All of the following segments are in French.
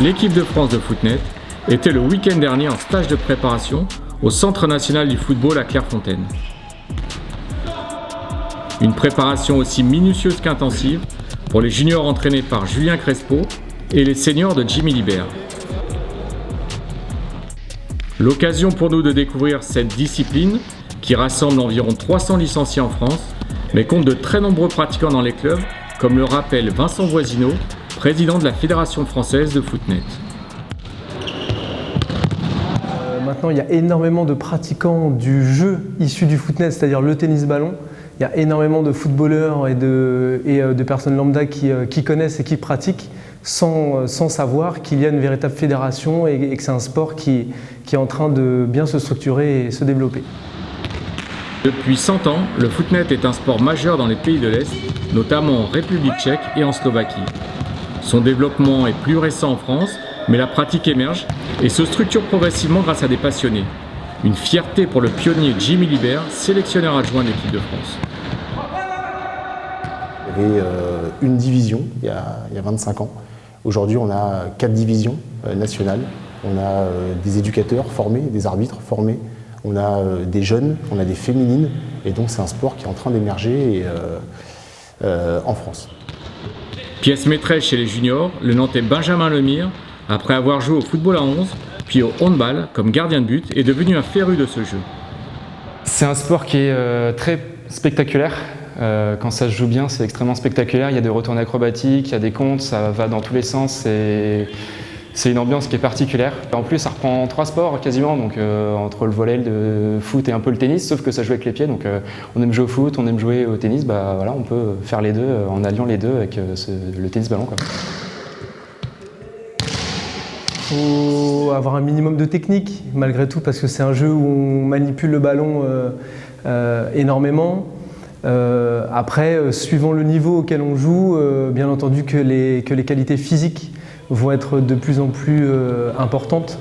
l'équipe de France de Footnet était le week-end dernier en stage de préparation au Centre national du football à Clairefontaine. Une préparation aussi minutieuse qu'intensive pour les juniors entraînés par Julien Crespo et les seniors de Jimmy Libert. L'occasion pour nous de découvrir cette discipline qui rassemble environ 300 licenciés en France, mais compte de très nombreux pratiquants dans les clubs, comme le rappelle Vincent Voisineau, président de la Fédération française de Footnet. Maintenant, il y a énormément de pratiquants du jeu issu du Footnet, c'est-à-dire le tennis-ballon. Il y a énormément de footballeurs et de personnes lambda qui connaissent et qui pratiquent sans savoir qu'il y a une véritable fédération et que c'est un sport qui est en train de bien se structurer et se développer. Depuis 100 ans, le Footnet est un sport majeur dans les pays de l'Est, notamment en République tchèque et en Slovaquie. Son développement est plus récent en France, mais la pratique émerge et se structure progressivement grâce à des passionnés. Une fierté pour le pionnier Jimmy Libert, sélectionneur adjoint de l'équipe de France. Il y avait une division il y a 25 ans. Aujourd'hui, on a 4 divisions nationales. On a des éducateurs formés, des arbitres formés. On a des jeunes, on a des féminines. Et donc, c'est un sport qui est en train d'émerger en France. Pièce maîtresse chez les juniors, le Nantais Benjamin Lemire, après avoir joué au football à 11, puis au handball comme gardien de but, est devenu un féru de ce jeu. C'est un sport qui est très spectaculaire. Quand ça se joue bien, c'est extrêmement spectaculaire. Il y a des retours acrobatiques, il y a des comptes, ça va dans tous les sens. C'est une ambiance qui est particulière. En plus, ça reprend 3 sports quasiment, donc entre le volley, le foot et un peu le tennis, sauf que ça joue avec les pieds. Donc on aime jouer au foot, on aime jouer au tennis. Bah voilà, on peut faire les deux en alliant les deux avec le tennis-ballon, quoi. Il faut avoir un minimum de technique, malgré tout, parce que c'est un jeu où on manipule le ballon énormément. Après, suivant le niveau auquel on joue, bien entendu que les qualités physiques vont être de plus en plus importantes.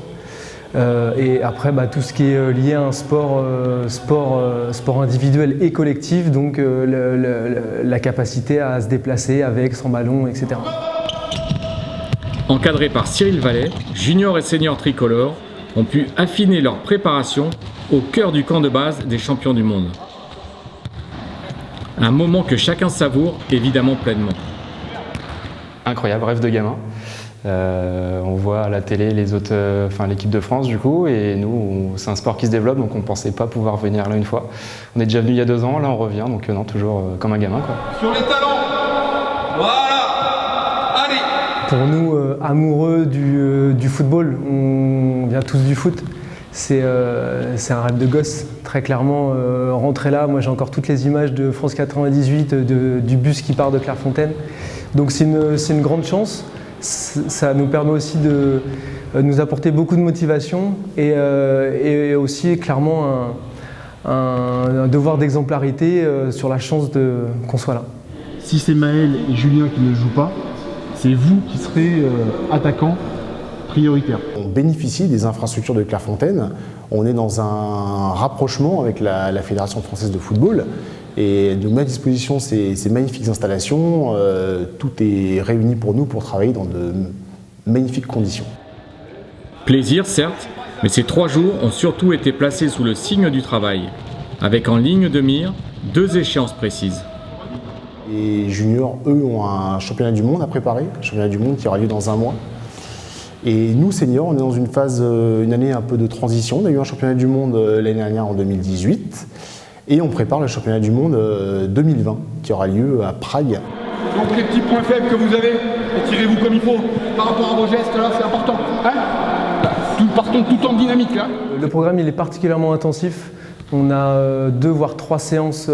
Et après, tout ce qui est lié à un sport individuel et collectif, donc la capacité à se déplacer avec, sans ballon, etc. Encadrés par Cyril Vallet, juniors et seniors tricolores ont pu affiner leur préparation au cœur du camp de base des champions du monde. Un moment que chacun savoure évidemment pleinement. Incroyable, rêve de gamin. On voit à la télé l'équipe de France du coup, et nous, c'est un sport qui se développe, donc on ne pensait pas pouvoir venir là une fois. On est déjà venu il y a 2 ans, là on revient, donc non, toujours comme un gamin, quoi. Sur les talons, voilà, allez. Pour nous, amoureux du football, on vient tous du foot. C'est un rêve de gosse, très clairement. Rentrer là, moi j'ai encore toutes les images de France 98, du bus qui part de Clairefontaine. Donc c'est une grande chance. Ça nous permet aussi de nous apporter beaucoup de motivation et aussi clairement un devoir d'exemplarité sur la chance qu'on soit là. Si c'est Maël et Julien qui ne jouent pas, c'est vous qui serez attaquant prioritaire. On bénéficie des infrastructures de Clairefontaine. On est dans un rapprochement avec la Fédération française de football. Et nous met à disposition ces magnifiques installations. Tout est réuni pour nous pour travailler dans de magnifiques conditions. Plaisir, certes, mais ces 3 jours ont surtout été placés sous le signe du travail, avec en ligne de mire 2 échéances précises. Les juniors, eux, ont un championnat du monde à préparer, un championnat du monde qui aura lieu dans 1 mois. Et nous, seniors, on est dans une année un peu de transition. On a eu un championnat du monde l'année dernière en 2018. Et on prépare le championnat du monde 2020 qui aura lieu à Prague. Donc les petits points faibles que vous avez, tirez-vous comme il faut par rapport à vos gestes, là, c'est important. Hein, partons tout en dynamique, là. Le programme il est particulièrement intensif. On a 2 voire 3 séances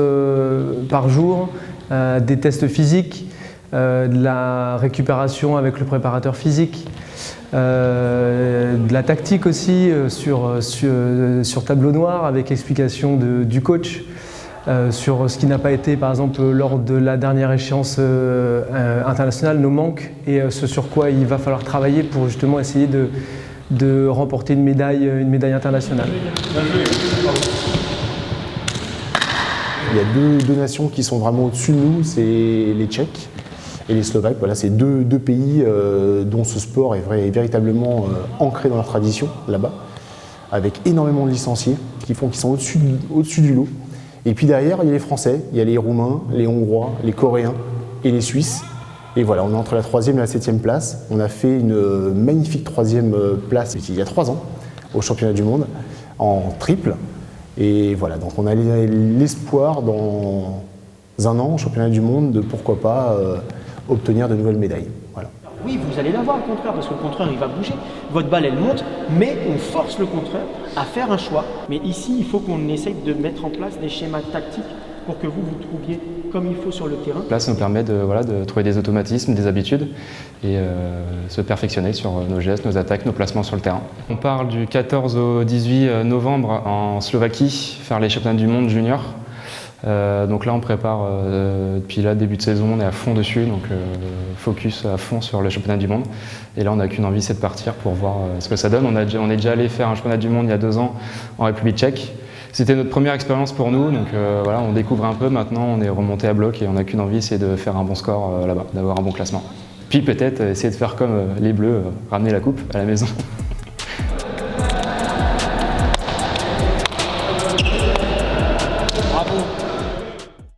par jour, des tests physiques, de la récupération avec le préparateur physique, de la tactique aussi sur tableau noir avec explication du coach, sur ce qui n'a pas été par exemple lors de la dernière échéance internationale, nos manques et ce sur quoi il va falloir travailler pour justement essayer de remporter une médaille internationale. Il y a deux nations qui sont vraiment au-dessus de nous, c'est les Tchèques et les Slovaques. Voilà, c'est deux pays dont ce sport est véritablement ancré dans leur tradition là-bas, avec énormément de licenciés qui sont au-dessus du lot. Et puis derrière, il y a les Français, il y a les Roumains, les Hongrois, les Coréens et les Suisses. Et voilà, on est entre la 3e et la 7e place. On a fait une magnifique 3e place il y a 3 ans au championnat du monde en triple. Et voilà, donc on a l'espoir dans un an au championnat du monde de pourquoi pas obtenir de nouvelles médailles. Voilà. Oui, vous allez l'avoir le contreur, parce que le contreur il va bouger. Votre balle elle monte, mais on force le contreur à faire un choix. Mais ici, il faut qu'on essaye de mettre en place des schémas tactiques pour que vous trouviez comme il faut sur le terrain. Là, ça nous permet de trouver des automatismes, des habitudes et se perfectionner sur nos gestes, nos attaques, nos placements sur le terrain. On part du 14 au 18 novembre en Slovaquie, faire les championnats du monde junior. Donc là, on prépare depuis là, début de saison, on est à fond dessus, donc focus à fond sur le championnat du monde. Et là, on n'a qu'une envie, c'est de partir pour voir ce que ça donne. On est déjà allé faire un championnat du monde il y a 2 ans en République tchèque. C'était notre première expérience pour nous, donc voilà, on découvre un peu. Maintenant, on est remonté à bloc et on n'a qu'une envie, c'est de faire un bon score là-bas, d'avoir un bon classement. Puis peut-être essayer de faire comme les Bleus, ramener la coupe à la maison.